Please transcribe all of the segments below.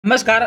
नमस्कार.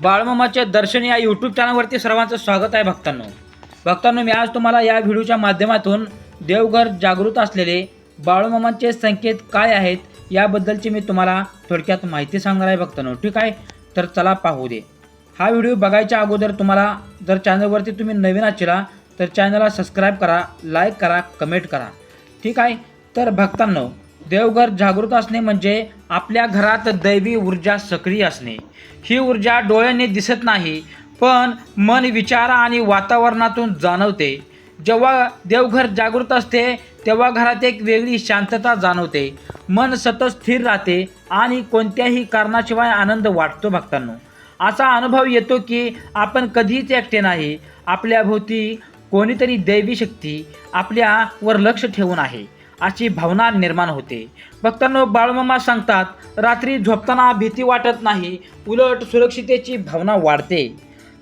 बाळमामाचे दर्शन या यूट्यूब चॅनलवरती सर्वांचं स्वागत आहे. भक्तांनो, मी आज तुम्हाला या व्हिडिओच्या माध्यमातून देवघर जागृत असलेले बाळमामांचे संकेत काय आहेत याबद्दलची मी तुम्हाला थोडक्यात माहिती सांगणार आहे. भक्तांनो, ठीक आहे, तर चला पाहू दे. हा व्हिडिओ बघायच्या अगोदर तुम्हाला जर चॅनलवरती तुम्ही नवीन असाल तर चॅनलला सबस्क्राईब करा, लाईक करा, कमेंट करा, ठीक आहे. तर भक्तांनो, देवघर जागृत असणे म्हणजे आपल्या घरात दैवी ऊर्जा सक्रिय असणे. ही ऊर्जा डोळ्यांनी दिसत नाही, पण मन, विचार आणि वातावरणातून जाणवते. जेव्हा देवघर जागृत असते तेव्हा घरात एक वेगळी शांतता जाणवते. मन सतत स्थिर राहते आणि कोणत्याही कारणाशिवाय आनंद वाटतो. भक्तांनो, असा अनुभव येतो की आपण कधीच एकटे नाही. आपल्याभोवती कोणीतरी दैवी शक्ती आपल्यावर लक्ष ठेवून आहे अशी भावना निर्माण होते. भक्तांनो, बाळमामा सांगतात, रात्री झोपताना भीती वाटत नाही, उलट सुरक्षितेची भावना वाढते.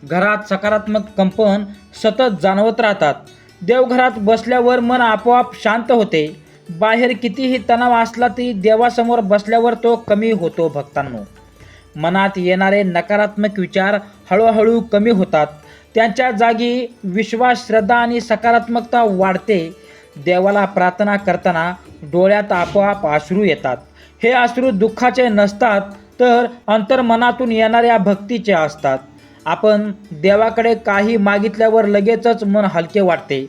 घरात सकारात्मक कंपन सतत जाणवत राहतात. देवघरात बसल्यावर मन आपोआप शांत होते. बाहेर कितीही तणाव असला तरी देवासमोर बसल्यावर तो कमी होतो. भक्तांनो, मनात येणारे नकारात्मक विचार हळूहळू कमी होतात. त्यांच्या जागी विश्वास, श्रद्धा आणि सकारात्मकता वाढते. देवाला प्रार्थना करताना डोळ्यात आपोआप अश्रू येतात. हे अश्रू दुःखाचे नसतात, तर अंतर्मनातून येणाऱ्या भक्तीचे असतात. आपण देवाकडे काही मागितल्यावर लगेचच मन हलके वाटते.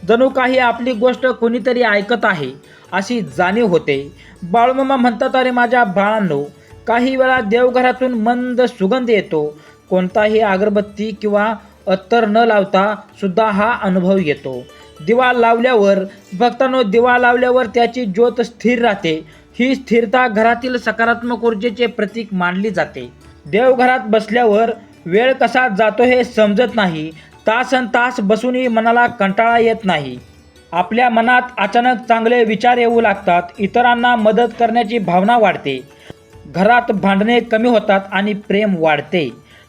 जणू काही आपली गोष्ट कोणीतरी ऐकत आहे अशी जाणीव होते. बाळमामा म्हणतात, अरे माझ्या बाळांनो, काही वेळा देवघरातून मंद सुगंध येतो. कोणताही अगरबत्ती किंवा अत्तर न लावता सुद्धा हा अनुभव येतो. दिवा लावल्यावर, भक्तांनो, दिवा लावल्यावर त्याची ज्योत स्थिर राहते. ही स्थिरता घरातील सकारात्मक ऊर्जेचे प्रतीक मानली जाते. देवघरात बसल्यावर वेळ कसा जातो हे समजत नाही. तासनतास बसूनही मनाला कंटाळा येत नाही. आपल्या मनात अचानक चांगले विचार येऊ लागतात. इतरांना मदत करण्याची भावना वाढते. घरात भांडणे कमी होतात आणि प्रेम वाढते.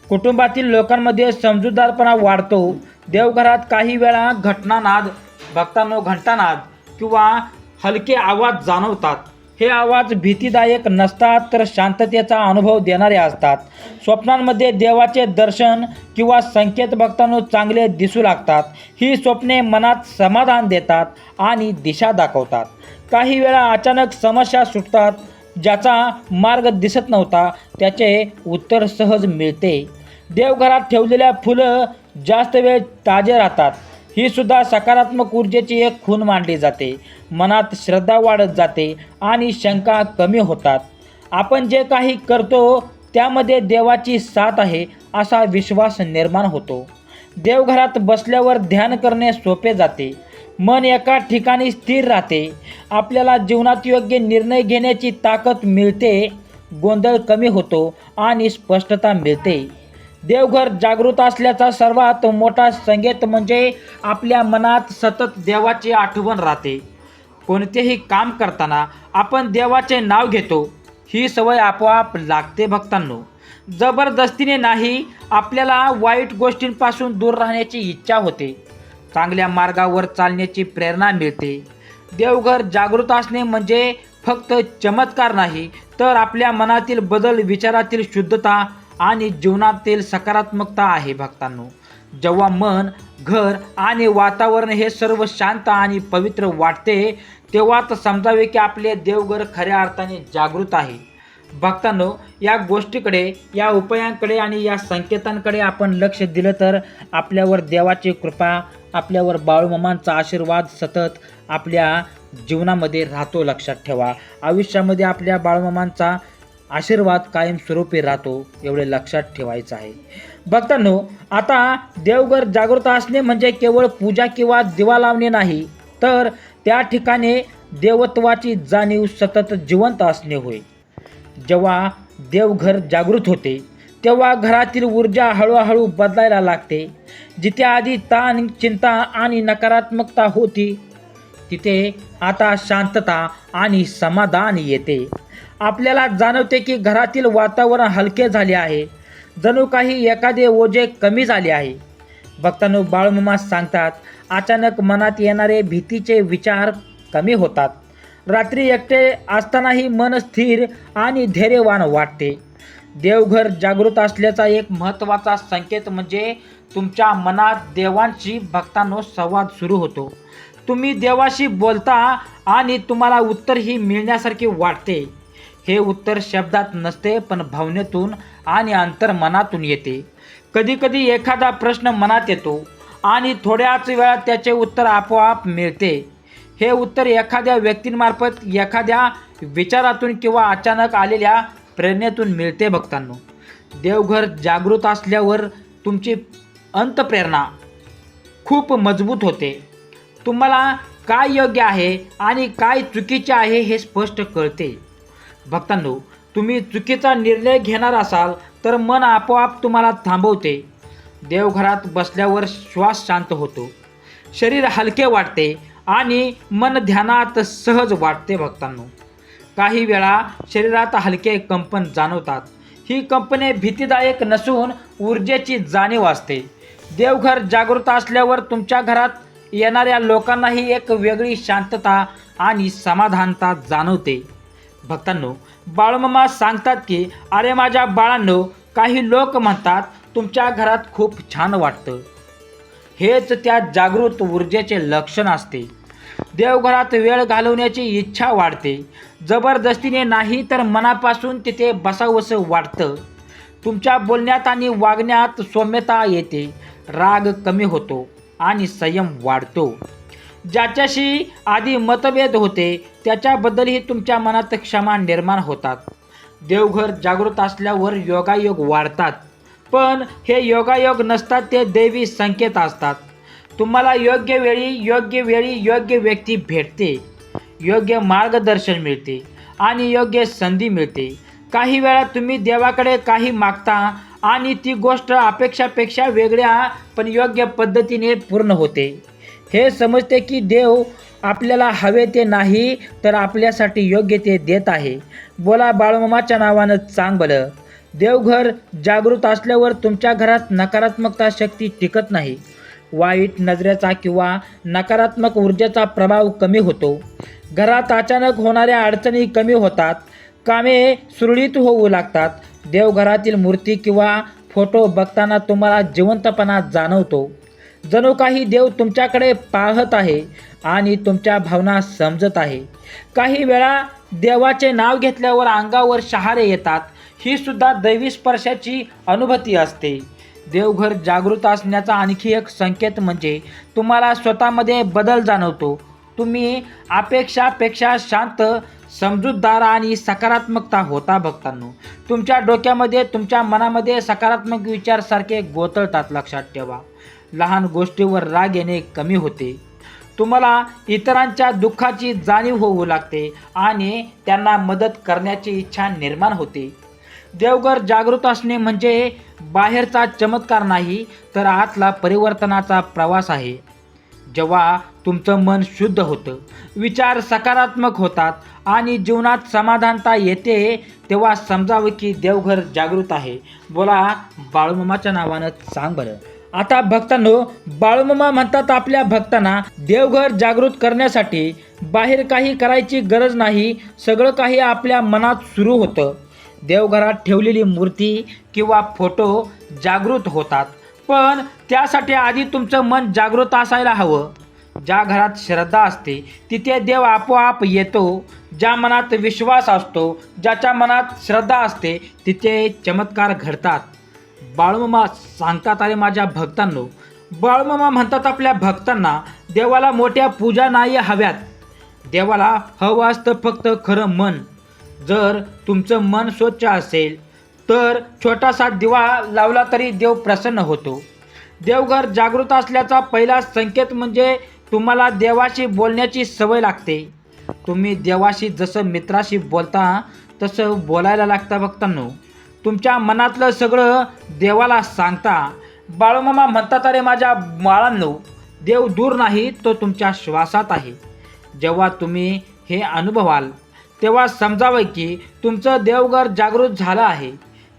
कुटुंबातील लोकांमध्ये समजूतदारपणा वाढतो. देवघरात काही वेळा घंटानाद किंवा हलके आवाज जाणवतात. हे आवाज भीतीदायक नसतात, तर शांततेचा अनुभव देणारे असतात. स्वप्नांमध्ये देवाचे दर्शन किंवा संकेत भक्तांनो चांगले दिसू लागतात. ही स्वप्ने मनात समाधान देतात आणि दिशा दाखवतात. काही वेळा अचानक समस्या सुटतात. ज्याचा मार्ग दिसत नव्हता त्याचे उत्तर सहज मिळते. देवघरात ठेवलेल्या फुलं जास्त वेळ ताजे राहतात. ही सुद्धा सकारात्मक ऊर्जेची एक खूण मानली जाते. मनात श्रद्धा वाढत जाते आणि शंका कमी होतात. आपण जे काही करतो त्यामध्ये देवाची साथ आहे असा विश्वास निर्माण होतो. देवघरात बसल्यावर ध्यान करणे सोपे जाते. मन एका ठिकाणी स्थिर राहते. आपल्याला जीवनात योग्य निर्णय घेण्याची ताकद मिळते. गोंधळ कमी होतो आणि स्पष्टता मिळते. देवघर जागृत असल्याचा सर्वात मोठा संकेत म्हणजे आपल्या मनात सतत देवाची आठवण राहते. कोणतेही काम करताना आपण देवाचे नाव घेतो. ही सवय आपोआप लागते. भक्तांनो, जबरदस्तीने नाही. आपल्याला वाईट गोष्टींपासून दूर राहण्याची इच्छा होते. चांगल्या मार्गावर चालण्याची प्रेरणा मिळते. देवघर जागृत असणे म्हणजे फक्त चमत्कार नाही, तर आपल्या मनातील बदल, विचारातील शुद्धता आणि जीवनातील सकारात्मकता आहे. भक्तांनो, जेव्हा मन, घर आणि वातावरण हे सर्व शांत आणि पवित्र वाटते तेव्हाच समजावे की आपले देवघर खऱ्या अर्थाने जागृत आहे. भक्तांनो, या गोष्टीकडे, या उपायांकडे आणि या संकेतांकडे आपण लक्ष दिलं तर आपल्यावर देवाची कृपा, आपल्यावर बाळूमामांचा आशीर्वाद सतत आपल्या जीवनामध्ये राहतो. लक्षात ठेवा, आयुष्यामध्ये आपल्या बाळूमामांचा आशीर्वाद कायमस्वरूपी राहतो, एवढे लक्षात ठेवायचं आहे. भक्तांनो, आता देवघर जागृत असणे म्हणजे केवळ पूजा किंवा दिवा लावणे नाही, तर त्या ठिकाणी देवत्वाची जाणीव सतत जिवंत असणे होय. जेव्हा देवघर जागृत होते तेव्हा घरातील ऊर्जा हळूहळू बदलायला लागते. जिथे आधी ताण, चिंता आणि नकारात्मकता होती तिथे आता शांतता आणि समाधान येते. आपल्याला जाणवते की घरातील वातावरण हलके झाले आहे. जणू काही एखादे ओझे कमी झाले आहे. भक्तांनो, बाळमामा सांगतात, अचानक मनात येणारे भीतीचे विचार कमी होतात. रात्री एकटे असतानाही मन स्थिर आणि धैर्यवान वाटते. देवघर जागृत असल्याचा एक महत्त्वाचा संकेत म्हणजे तुमच्या मनात देवांशी भक्तांनो संवाद सुरू होतो. तुम्ही देवाशी बोलता आणि तुम्हाला उत्तर ही मिळण्यासारखे वाटते. हे उत्तर शब्दात नसते पण भावनेतून आणि अंतर्मनातून येते. कधीकधी एखादा प्रश्न मनात येतो आणि थोड्याच वेळात त्याचे उत्तर आपोआप मिळते. हे उत्तर एखाद्या व्यक्तीमार्फत, एखाद्या विचारातून किंवा अचानक आलेल्या प्रेरणेतून मिळते. भक्तांनो, देवघर जागृत असल्यावर तुमची अंतप्रेरणा खूप मजबूत होते. तुम्हाला काय योग्य आहे आणि काय चुकीचे आहे हे स्पष्ट कळते. भक्तांनो, तुम्ही चुकीचा निर्णय घेणार असाल तर मन आपोआप तुम्हाला थांबवते. देवघरात बसल्यावर श्वास शांत होतो, शरीर हलके वाटते आणि मन ध्यानात सहज वाटते. भक्तांनो, काही वेळा शरीरात हलके कंपन जाणवतात. ही कंपने भीतीदायक नसून ऊर्जेची जाणीव असते. देवघर जागृत असल्यावर तुमच्या घरात येणाऱ्या लोकांनाही एक वेगळी शांतता आणि समाधानता जाणवते. भक्तांनो, बाळूमामा सांगतात की अरे माझ्या बाळांनो, काही लोक म्हणतात तुमच्या घरात खूप छान वाटतं. हेच त्या जागृत ऊर्जेचे लक्षण असते. देवघरात वेळ घालवण्याची इच्छा वाढते. जबरदस्तीने नाही तर मनापासून तिथे बसावंसं वाटतं. तुमच्या बोलण्यात आणि वागण्यात सौम्यता येते. राग कमी होतो आणि संयम वाढतो. ज्याच्याशी आधी मतभेद होते त्याच्याबद्दलही तुमच्या मनात क्षमा निर्माण होतात. देवघर जागृत असल्यावर योगायोग वाढतात. पण हे योगायोग नसतात, ते दैवी संकेत असतात. तुम्हाला योग्य वेळी योग्य व्यक्ती भेटते, योग्य मार्गदर्शन मिळते आणि योग्य संधी मिळते. काही वेळा तुम्ही देवाकडे काही मागता आणि ती गोष्ट अपेक्षापेक्षा वेगळ्या पण योग्य पद्धतीने पूर्ण होते. हे समजते की देव आपल्याला हवे ते नाही तर आपल्यासाठी योग्य ते देत आहे. बोला बाळूमामाच्या नावानं चांग भलं. देवघर जागृत असल्यावर तुमच्या घरात नकारात्मकता शक्ती टिकत नाही. वाईट नजरेचा किंवा नकारात्मक ऊर्जेचा प्रभाव कमी होतो. घरात अचानक होणाऱ्या अडचणी कमी होतात. कामे सुरळीत होऊ लागतात. देवघरातील मूर्ती किंवा फोटो बघताना तुम्हाला जिवंतपणा जाणवतो. जणू काही देव तुमच्याकडे पाहत आहे आणि तुमच्या भावना समजत आहे. काही वेळा देवाचे नाव घेतल्यावर अंगावर शहारे येतात. ही सुद्धा दैवी स्पर्शाची अनुभूती असते. देवघर जागृत असण्याचा आणखी एक संकेत म्हणजे तुम्हाला स्वतःमध्ये बदल जाणवतो. तुम्ही अपेक्षापेक्षा शांत, समजूतदार आणि सकारात्मकता होता. भक्तांनो, तुमच्या डोक्यामध्ये, तुमच्या मनामध्ये सकारात्मक विचार सारखे गोतळतात. लक्षात ठेवा, लहान गोष्टीवर राग येणे कमी होते. तुम्हाला इतरांच्या दुःखाची जाणीव होऊ लागते आणि त्यांना मदत करण्याची इच्छा निर्माण होते. देवघर जागृत असणे म्हणजे बाहेरचा चमत्कार नाही तर आतला परिवर्तनाचा प्रवास आहे. जेव्हा तुमचं मन शुद्ध होतं, विचार सकारात्मक होतात आणि जीवनात समाधानता येते, तेव्हा समजावं की देवघर जागृत आहे. बोला बाळूमामाच्या नावानं सांग बरं. आता भक्तांनो, बाळूमामा म्हणतात आपल्या भक्तांना देवघर जागृत करण्यासाठी बाहेर काही करायची गरज नाही. सगळं काही आपल्या मनात सुरू होतं. देवघरात ठेवलेली मूर्ती किंवा फोटो जागृत होतात, पण त्यासाठी आधी तुमचं मन जागृत असायला हवं. ज्या घरात श्रद्धा असते तिथे देव आपोआप येतो. ज्या मनात विश्वास असतो, ज्याच्या मनात श्रद्धा असते तिथे चमत्कार घडतात. बाळूमामा सांगतात अरे माझ्या भक्तांनो, बाळूमामा म्हणतात आपल्या भक्तांना देवाला मोठ्या पूजा नाही हव्यात. देवाला हवं असतं फक्त खरं मन. जर तुमचं मन स्वच्छ असेल तर छोटासा दिवा लावला तरी देव प्रसन्न होतो. देवघर जागृत असल्याचा पहिला संकेत म्हणजे तुम्हाला देवाशी बोलण्याची सवय लागते. तुम्ही देवाशी जसं मित्राशी बोलता तसं बोलायला लागता. भक्तांनो, तुमच्या मनातलं सगळं देवाला सांगता. बाळूमामा म्हणतात अरे माझ्या बाळांनो, देव दूर नाही, तो तुमच्या श्वासात आहे. जेव्हा तुम्ही हे अनुभवाल तेव्हा समजावं की तुमचं देवघर जागृत झालं आहे.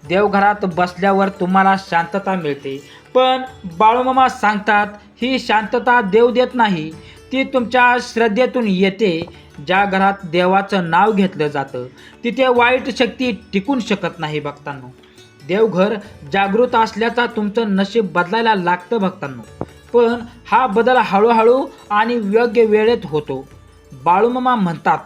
देवघरात बसल्यावर तुम्हाला शांतता मिळते. पण बाळूमामा सांगतात ही शांतता देव देत नाही, ती तुमच्या श्रद्धेतून येते. ज्या घरात देवाचं नाव घेतलं जातं तिथे वाईट शक्ती टिकून शकत नाही भक्तांनो. देवघर जागृत असल्याचा तुमचं नशीब बदलायला लागतं भक्तांनो. पण हा बदल हळूहळू आणि योग्य वेळेत होतो. बाळूमामा म्हणतात,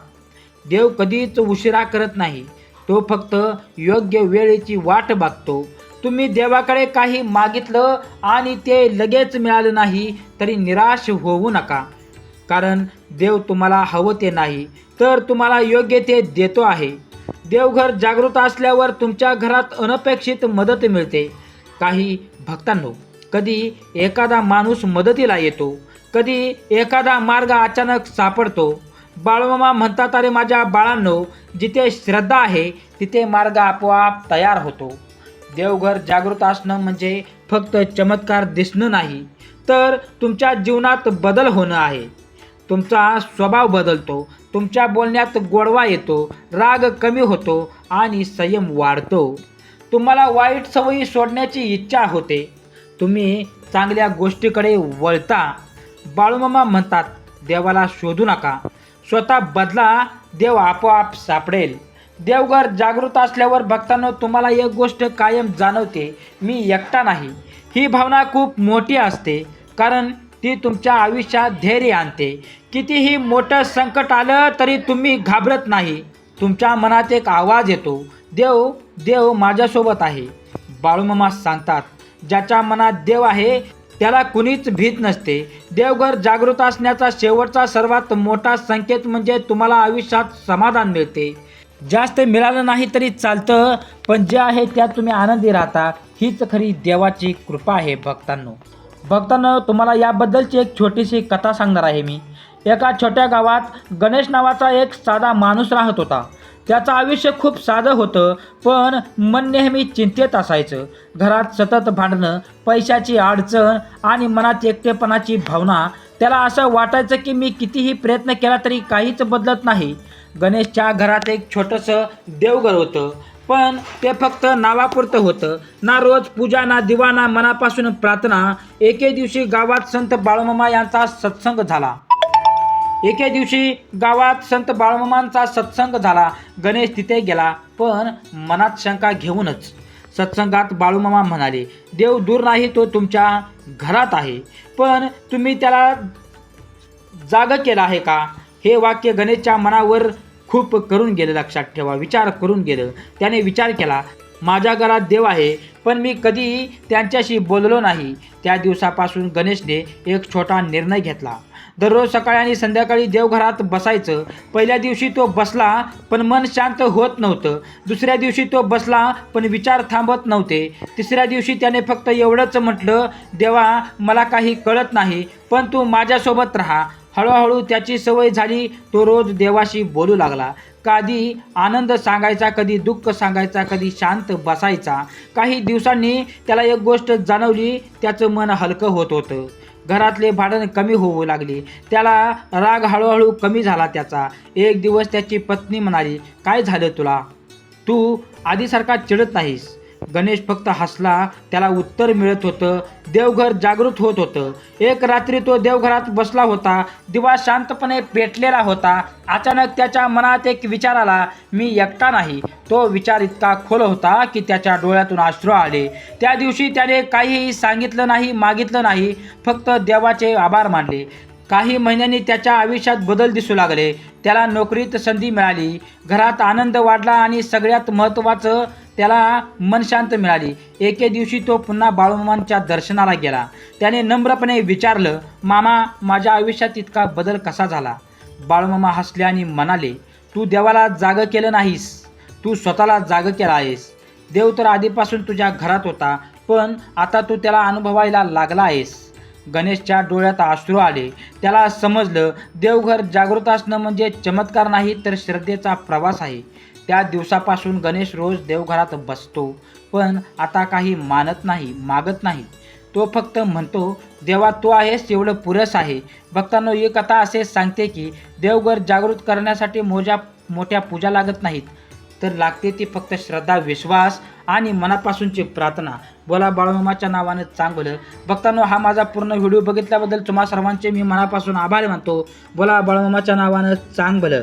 देव कधीच उशिरा करत नाही, तो फक्त योग्य वेळेची वाट बघतो. तुम्ही देवाकडे काही मागितलं आणि ते लगेच मिळालं नाही तरी निराश होऊ नका. कारण देव तुम्हाला हवं ते नाही तर तुम्हाला योग्य ते देतो आहे. देवघर जागृत असल्यावर तुमच्या घरात अनपेक्षित मदत मिळते. काही भक्तांनो, कधी एखादा माणूस मदतीला येतो, कधी एखादा मार्ग अचानक सापडतो. बाळूमामा म्हणतात, अरे माझ्या बाळांनो, जिथे श्रद्धा आहे तिथे मार्ग आपोआप तयार होतो. देवघर जागृत असणं म्हणजे फक्त चमत्कार दिसणं नाही, तर तुमच्या जीवनात बदल होणं आहे. तुमचा स्वभाव बदलतो, तुमच्या बोलण्यात गोडवा येतो, राग कमी होतो आणि संयम वाढतो. तुम्हाला वाईट सवयी सोडण्याची इच्छा होते, तुम्ही चांगल्या गोष्टीकडे वळता. बाळूमामा म्हणतात, देवाला शोधू नका, स्वतः बदला, देव आपोआप सापडेल. देवघर जागृत असल्यावर भक्तांनो, तुम्हाला एक गोष्ट कायम जाणवते, मी एकटा नाही. ही भावना खूप मोठी असते, कारण ती तुमच्या आयुष्यात धैर्य आणते. कितीही मोठं संकट आलं तरी तुम्ही घाबरत नाही. तुमच्या मनात एक आवाज येतो, देव देव माझ्यासोबत आहे. बाळूमामा सांगतात, ज्याच्या मनात देव आहे त्याला कुणीच भीत नसते. देवघर जागृत असण्याचा शेवटचा सर्वात मोठा संकेत म्हणजे तुम्हाला आयुष्यात समाधान मिळते. जास्त मिळालं नाही तरी चालतं, पण जे आहे त्यात तुम्ही आनंदी राहता. हीच खरी देवाची कृपा आहे भक्तांनो, तुम्हाला याबद्दलची एक छोटीशी कथा सांगणार आहे मी. एका छोट्या गावात गणेश नावाचा एक साधा माणूस राहत होता. त्याचं आयुष्य खूप साधं होतं, पण मन नेहमी चिंतेत असायचं. घरात सतत भांडणं, पैशाची अडचण आणि मनात एकटेपणाची भावना. त्याला असं वाटायचं की मी कितीही प्रयत्न केला तरी काहीच बदलत नाही. गणेशच्या घरात एक छोटंसं देवघर होतं, पण ते फक्त नावापुरतं होतं. ना रोज पूजा, ना दिवा, ना मनापासून प्रार्थना. एके दिवशी गावात संत बाळूमामांचा सत्संग झाला. गणेश तिथे गेला, पण मनात शंका घेऊनच. सत्संगात बाळूमामा म्हणाले, देव दूर नाही, तो तुमच्या घरात आहे, पण तुम्ही त्याला जाग केला आहे का? हे वाक्य गणेशच्या मनावर खूप करून गेलं. लक्षात ठेवा, विचार करून गेलं. त्याने विचार केला, माझ्या घरात देव आहे, पण मी कधी त्यांच्याशी बोललो नाही. त्या दिवसापासून गणेशने एक छोटा निर्णय घेतला. दररोज सकाळी आणि संध्याकाळी देवघरात बसायचं. पहिल्या दिवशी तो बसला, पण मन शांत होत नव्हतं. दुसऱ्या दिवशी तो बसला, पण विचार थांबत नव्हते. तिसऱ्या दिवशी त्याने फक्त एवढंच म्हटलं, देवा, मला काही कळत नाही, पण तू माझ्यासोबत राहा. हळूहळू त्याची सवय झाली. तो रोज देवाशी बोलू लागला. कधी आनंद सांगायचा, कधी दुःख सांगायचा, कधी शांत बसायचा. काही दिवसांनी त्याला एक गोष्ट जाणवली, त्याचं मन हलकं होत होतं. घरातले भांडण कमी होऊ लागले. त्याला राग हळूहळू कमी झाला त्याचा. एक दिवस त्याची पत्नी म्हणाली, काय झालं तुला? तू आधीसारखा चिडत नाहीस. गणेश फक्त हसला. त्याला उत्तर मिळत होतं, देवघर जागृत होत होतं. एक रात्री तो देवघरात बसला होता. दिवा शांतपणे पेटलेला होता. अचानक त्याच्या मनात एक विचार आला, मी एकटा नाही. तो विचार इतका खोल होता की त्याच्या डोळ्यातून अश्रू आले. त्या दिवशी त्याने काहीही सांगितलं नाही, मागितलं नाही, फक्त देवाचे आभार मानले. काही महिन्यांनी त्याच्या आयुष्यात बदल दिसू लागले. त्याला नोकरीत संधी मिळाली, घरात आनंद वाढला आणि सगळ्यात महत्त्वाचं, त्याला मनशांत मिळाली. एके दिवशी तो पुन्हा बाळूमामांच्या दर्शनाला गेला. त्याने नम्रपणे विचारलं, मामा, माझ्या आयुष्यात इतका बदल कसा झाला? बाळूमामा हसले आणि म्हणाले, तू देवाला जाग केलं नाहीस, तू स्वतःला जाग केला आहेस. देव तर आधीपासून तुझ्या घरात होता, पण आता तू त्याला अनुभवायला लागला आहेस. गणेशच्या डोळ्यात अश्रू आले. त्याला समजलं, देवघर जागृत असणं म्हणजे चमत्कार नाही, तर श्रद्धेचा प्रवास आहे. त्या दिवसापासून गणेश रोज देवघरात बसतो, पण आता काही मागत नाही. तो फक्त म्हणतो, देवा, तू आहेस एवढं पुरेसं आहे. भक्तांनो, ही कथा असे सांगते की देवघर जागृत करण्यासाठी मोठ्या पूजा लागत नाहीत, तर लागते ती फक्त श्रद्धा, विश्वास आणि मनापासूनची प्रार्थना. बोला बाळूमामाच्या नावानं चांगलं. भक्तांनो, हा माझा पूर्ण व्हिडिओ बघितल्याबद्दल तुम्हा सर्वांचे मी मनापासून आभार मानतो. बोला बाळूमामाच्या नावानं चांगलं.